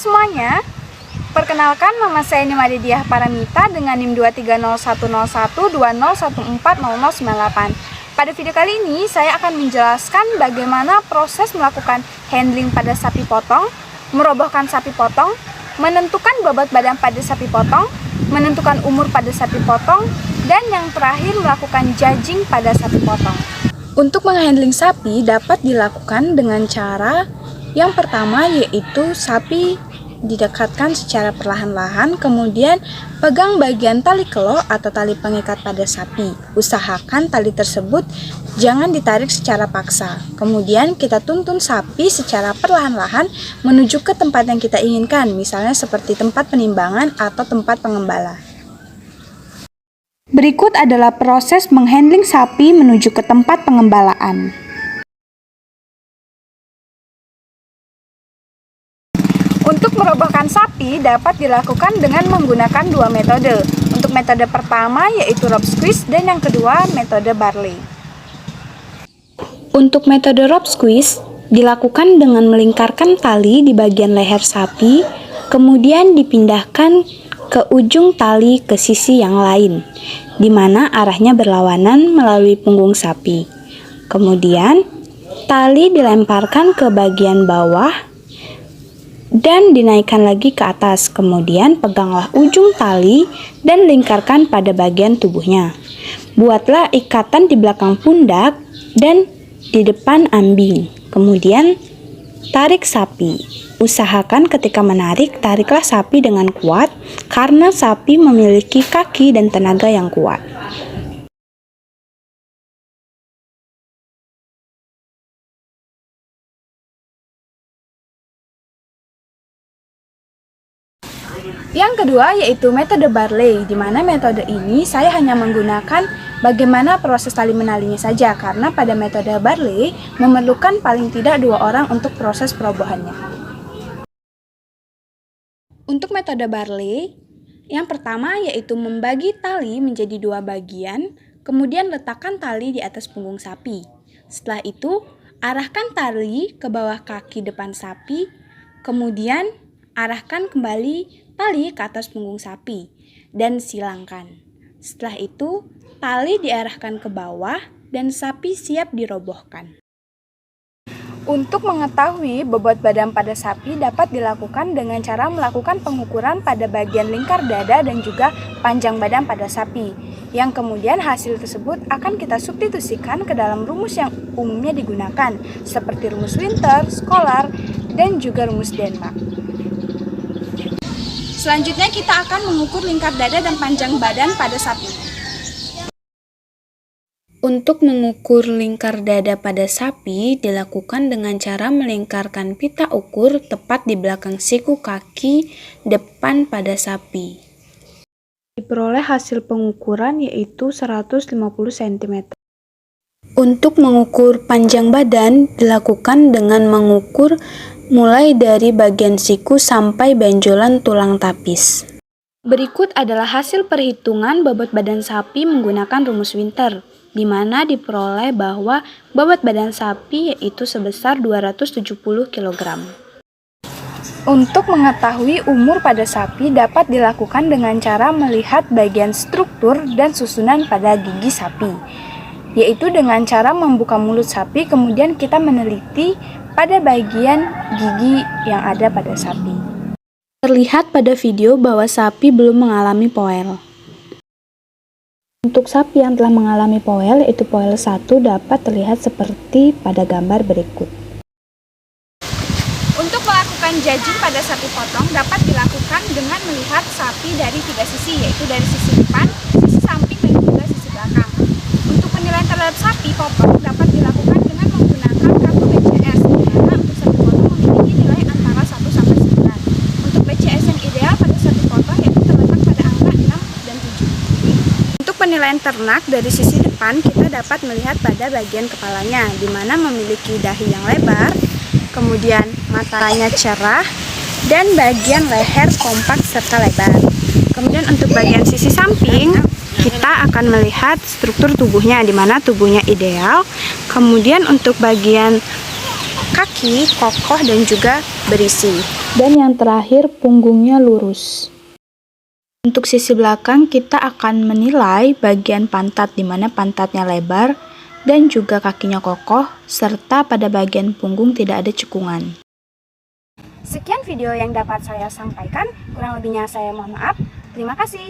semuanya, perkenalkan nama saya Nimade Diah Paramita dengan NIM 230110120140098. Pada video kali ini saya akan menjelaskan bagaimana proses melakukan handling pada sapi potong, merobohkan sapi potong, menentukan bobot badan pada sapi potong, menentukan umur pada sapi potong, dan yang terakhir melakukan judging pada sapi potong. Untuk menghandling sapi dapat dilakukan dengan cara yang pertama, yaitu sapi didekatkan secara perlahan-lahan, kemudian pegang bagian tali kelo atau tali pengikat pada sapi. Usahakan tali tersebut jangan ditarik secara paksa. Kemudian kita tuntun sapi secara perlahan-lahan menuju ke tempat yang kita inginkan, misalnya seperti tempat penimbangan atau tempat pengembala. Berikut adalah proses menghandling sapi menuju ke tempat pengembalaan. Untuk merobohkan sapi dapat dilakukan dengan menggunakan dua metode. Untuk metode pertama yaitu rope squeeze dan yang kedua metode barley. Untuk metode rope squeeze dilakukan dengan melingkarkan tali di bagian leher sapi, kemudian dipindahkan ke ujung tali ke sisi yang lain, di mana arahnya berlawanan melalui punggung sapi. Kemudian tali dilemparkan ke bagian bawah dan dinaikkan lagi ke atas. Kemudian peganglah ujung tali dan lingkarkan pada bagian tubuhnya. Buatlah ikatan di belakang pundak dan di depan ambing. Kemudian tarik sapi. Usahakan ketika menarik, tariklah sapi dengan kuat karena sapi memiliki kaki dan tenaga yang kuat. Yang kedua yaitu metode barley, di mana metode ini saya hanya menggunakan bagaimana proses tali menalinya saja, karena pada metode barley memerlukan paling tidak 2 orang untuk proses perobohannya. Untuk metode barley, yang pertama yaitu membagi tali menjadi 2 bagian, kemudian letakkan tali di atas punggung sapi. Setelah itu, arahkan tali ke bawah kaki depan sapi, kemudian arahkan kembali tali ke atas punggung sapi dan silangkan. Setelah itu, tali diarahkan ke bawah dan sapi siap dirobohkan. Untuk mengetahui bobot badan pada sapi dapat dilakukan dengan cara melakukan pengukuran pada bagian lingkar dada dan juga panjang badan pada sapi, yang kemudian hasil tersebut akan kita substitusikan ke dalam rumus yang umumnya digunakan, seperti rumus Winter, Scholar, dan juga rumus Denmark. Selanjutnya kita akan mengukur lingkar dada dan panjang badan pada sapi. Untuk mengukur lingkar dada pada sapi dilakukan dengan cara melingkarkan pita ukur tepat di belakang siku kaki depan pada sapi. Diperoleh hasil pengukuran yaitu 150 cm. Untuk mengukur panjang badan dilakukan dengan mengukur mulai dari bagian siku sampai benjolan tulang tapis. Berikut adalah hasil perhitungan bobot badan sapi menggunakan rumus Winter, di mana diperoleh bahwa bobot badan sapi yaitu sebesar 270 kg. Untuk mengetahui umur pada sapi dapat dilakukan dengan cara melihat bagian struktur dan susunan pada gigi sapi, yaitu dengan cara membuka mulut sapi kemudian kita meneliti pada bagian gigi yang ada pada sapi. Terlihat pada video bahwa sapi belum mengalami poel. Untuk sapi yang telah mengalami poel, yaitu poel 1, dapat terlihat seperti pada gambar berikut. Untuk melakukan judging pada sapi potong dapat dilakukan dengan melihat sapi dari 3 sisi, yaitu dari sisi depan, sisi samping, dan juga sisi belakang. Untuk penilaian terhadap sapi potong dapat dilakukan dengan menggunakan kartu BCS, di mana untuk sapi potong memiliki nilai antara 1 sampai 9. Untuk BCS yang ideal pada sapi potong yaitu terletak pada angka 6 dan 7. Untuk penilaian ternak dari sisi depan kita dapat melihat pada bagian kepalanya, di mana memiliki dahi yang lebar, kemudian matanya cerah, dan bagian leher kompak serta lebar. Kemudian untuk bagian sisi samping kita akan melihat struktur tubuhnya, di mana tubuhnya ideal. Kemudian untuk bagian kaki kokoh dan juga berisi. Dan yang terakhir, punggungnya lurus. Untuk sisi belakang, kita akan menilai bagian pantat di mana pantatnya lebar dan juga kakinya kokoh, serta pada bagian punggung tidak ada cekungan. Sekian video yang dapat saya sampaikan, kurang lebihnya saya mohon maaf. Terima kasih.